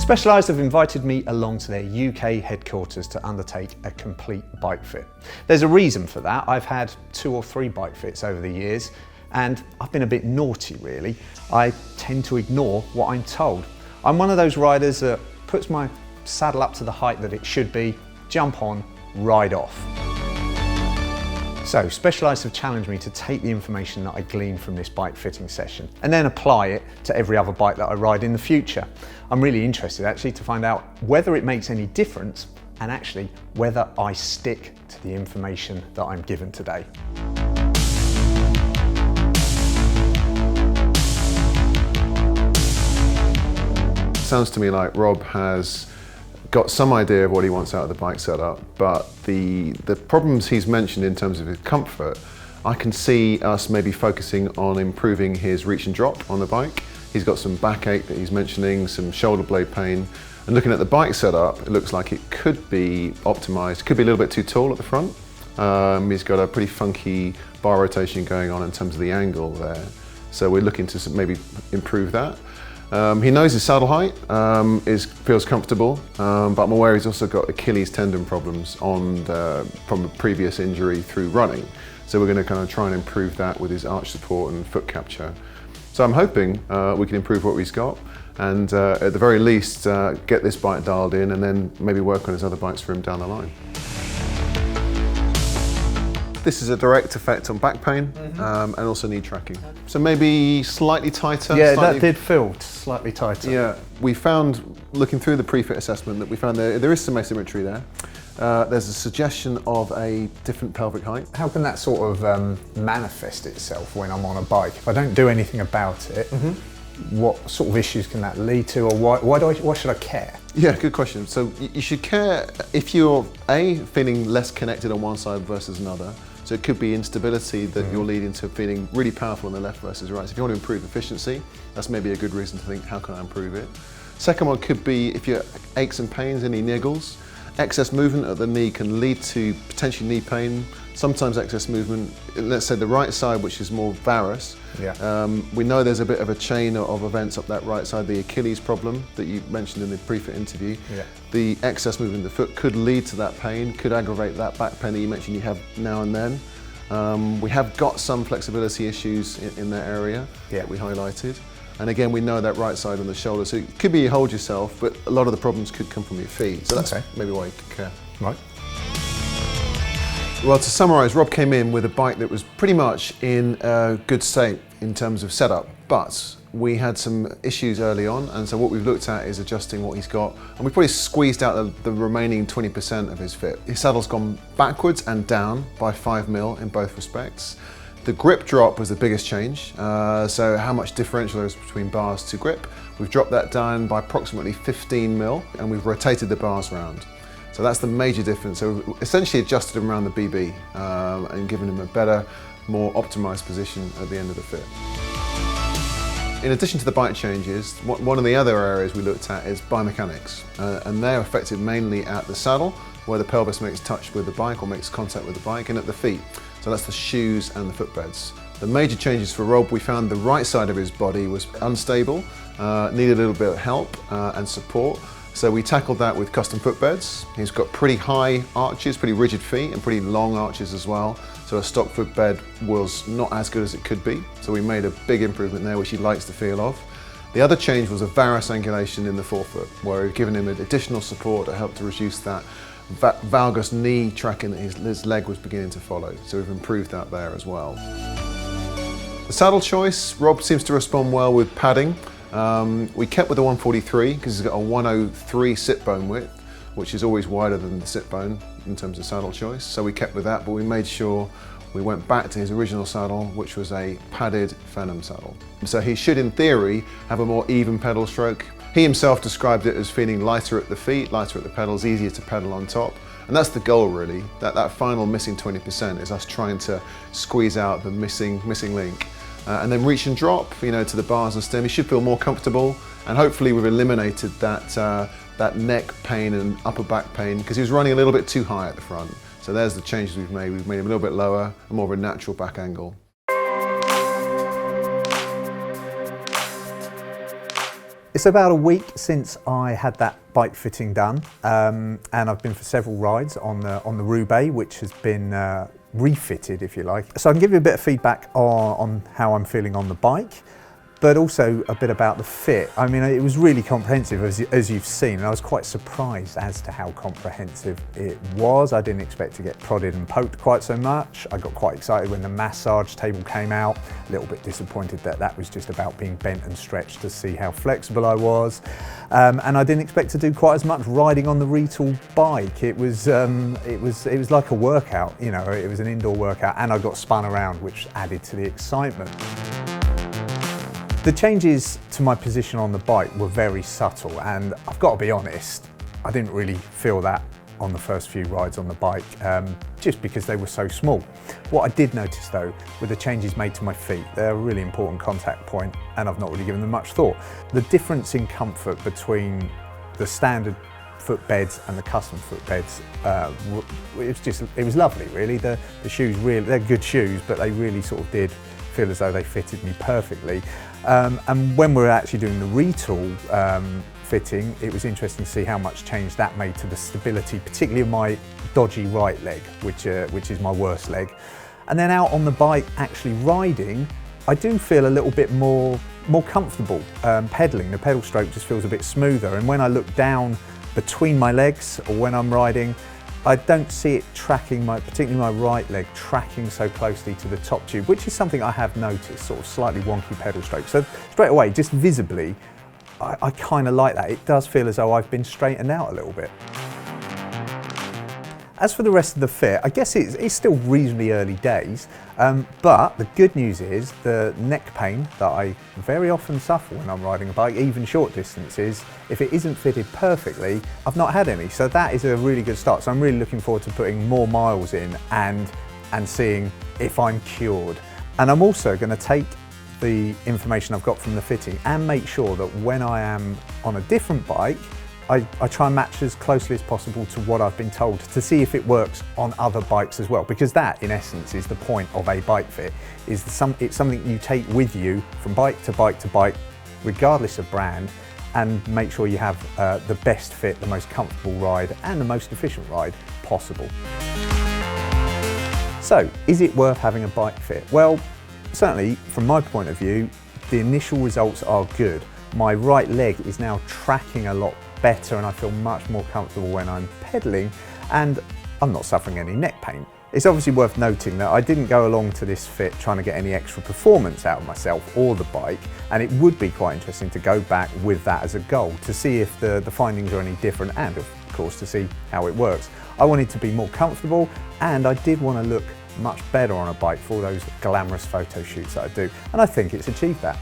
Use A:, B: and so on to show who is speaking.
A: Specialized have invited me along to their UK headquarters to undertake a complete bike fit. There's a reason for that. I've had 2 or 3 bike fits over the years, and I've been a bit naughty really. I tend to ignore what I'm told. I'm one of those riders that puts my saddle up to the height that it should be, jump on, ride off. So Specialized have challenged me to take the information that I gleaned from this bike fitting session and then apply it to every other bike that I ride in the future. I'm really interested actually to find out whether it makes any difference and actually whether I stick to the information that I'm given today.
B: Sounds to me like Rob has got some idea of what he wants out of the bike setup, but the problems he's mentioned in terms of his comfort, I can see us maybe focusing on improving his reach and drop on the bike. He's got some backache that he's mentioning, some shoulder blade pain, and looking at the bike setup, it looks like it could be optimized, could be a little bit too tall at the front. He's got a pretty funky bar rotation going on in terms of the angle there, so we're looking to maybe improve that. He knows his saddle height, feels comfortable, but I'm aware he's also got Achilles tendon problems from a previous injury through running. So we're going to kind of try and improve that with his arch support and foot capture. So I'm hoping we can improve what he's got and at the very least get this bike dialed in and then maybe work on his other bikes for him down the line. This is a direct effect on back pain and also knee tracking. So maybe slightly tighter.
A: Yeah, that did feel slightly tighter.
B: Yeah, we found, looking through the pre-fit assessment, that we found there is some asymmetry there. There's a suggestion of a different pelvic height.
A: How can that sort of manifest itself when I'm on a bike? If I don't do anything about it, what sort of issues can that lead to, or why should I care?
B: Yeah, good question. So you should care if you're feeling less connected on one side versus another. So it could be instability that you're leading to feeling really powerful on the left versus right. So if you want to improve efficiency, that's maybe a good reason to think, how can I improve it? Second one could be if you have aches and pains, any niggles. Excess movement at the knee can lead to potentially knee pain. Sometimes excess movement, let's say the right side, which is more varus.
A: Yeah.
B: We know there's a bit of a chain of events up that right side, the Achilles problem that you mentioned in the pre-fit interview.
A: Yeah.
B: The excess movement of the foot could lead to that pain, could aggravate that back pain that you mentioned you have now and then. We have got some flexibility issues in that area that we highlighted. And again, we know that right side on the shoulder, so it could be you hold yourself, but a lot of the problems could come from your feet. So that's maybe why you could care.
A: Right.
B: Well, to summarise, Rob came in with a bike that was pretty much in a good state in terms of setup, but we had some issues early on, and so what we've looked at is adjusting what he's got, and we've probably squeezed out the remaining 20% of his fit. His saddle's gone backwards and down by 5 mil in both respects. The grip drop was the biggest change, so how much differential there is between bars to grip. We've dropped that down by approximately 15 mil, and we've rotated the bars around. So that's the major difference. So we've essentially adjusted him around the BB and given him a better, more optimised position at the end of the fit. In addition to the bike changes, one of the other areas we looked at is biomechanics, and they're affected mainly at the saddle, where the pelvis makes touch with the bike or makes contact with the bike, and at the feet. So that's the shoes and the footbeds. The major changes for Rob, we found the right side of his body was unstable, needed a little bit of help and support. So we tackled that with custom footbeds. He's got pretty high arches, pretty rigid feet, and pretty long arches as well. So a stock footbed was not as good as it could be. So we made a big improvement there, which he likes the feel of. The other change was a varus angulation in the forefoot, where we've given him additional support to help to reduce that valgus knee tracking that his leg was beginning to follow. So we've improved that there as well. The saddle choice, Rob seems to respond well with padding. We kept with the 143 because he's got a 103 sit bone width, which is always wider than the sit bone in terms of saddle choice. So we kept with that, but we made sure we went back to his original saddle, which was a padded Phenom saddle. So he should, in theory, have a more even pedal stroke. He himself described it as feeling lighter at the feet, lighter at the pedals, easier to pedal on top. And that's the goal really, that final missing 20% is us trying to squeeze out the missing link. And then reach and drop, to the bars and stem. You should feel more comfortable, and hopefully we've eliminated that neck pain and upper back pain because he was running a little bit too high at the front. So there's the changes we've made. We've made him a little bit lower and more of a natural back angle.
A: It's about a week since I had that bike fitting done, and I've been for several rides on the Roubaix, which has been refitted, if you like. So I can give you a bit of feedback on how I'm feeling on the bike, but also a bit about the fit. I mean, it was really comprehensive, as you've seen, and I was quite surprised as to how comprehensive it was. I didn't expect to get prodded and poked quite so much. I got quite excited when the massage table came out, a little bit disappointed that that was just about being bent and stretched to see how flexible I was. And I didn't expect to do quite as much riding on the Retül bike. It was like a workout, you know, it was an indoor workout, and I got spun around, which added to the excitement. The changes to my position on the bike were very subtle, and I've got to be honest, I didn't really feel that on the first few rides on the bike, just because they were so small. What I did notice though were the changes made to my feet. They're a really important contact point, and I've not really given them much thought. The difference in comfort between the standard footbeds and the custom footbeds, it was lovely really. The shoes really, they're good shoes, but they really sort of did feel as though they fitted me perfectly. And when we were actually doing the Retül fitting, it was interesting to see how much change that made to the stability, particularly of my dodgy right leg, which is my worst leg. And then out on the bike, actually riding, I do feel a little bit more comfortable pedalling. The pedal stroke just feels a bit smoother, and when I look down between my legs or when I'm riding, I don't see it tracking, particularly my right leg, tracking so closely to the top tube, which is something I have noticed, sort of slightly wonky pedal stroke. So straight away, just visibly, I kind of like that. It does feel as though I've been straightened out a little bit. As for the rest of the fit, I guess it's still reasonably early days, but the good news is the neck pain that I very often suffer when I'm riding a bike, even short distances, if it isn't fitted perfectly, I've not had any. So that is a really good start. So I'm really looking forward to putting more miles in and seeing if I'm cured. And I'm also going to take the information I've got from the fitting and make sure that when I am on a different bike, I try and match as closely as possible to what I've been told to see if it works on other bikes as well, because that in essence is the point of a bike fit. It's something you take with you from bike to bike to bike, regardless of brand, and make sure you have the best fit, the most comfortable ride and the most efficient ride possible. So is it worth having a bike fit? Well, certainly from my point of view, the initial results are good. My right leg is now tracking a lot better, and I feel much more comfortable when I'm pedaling, and I'm not suffering any neck pain. It's obviously worth noting that I didn't go along to this fit trying to get any extra performance out of myself or the bike, and it would be quite interesting to go back with that as a goal to see if the findings are any different, and of course to see how it works. I wanted to be more comfortable, and I did want to look much better on a bike for those glamorous photo shoots that I do, and I think it's achieved that.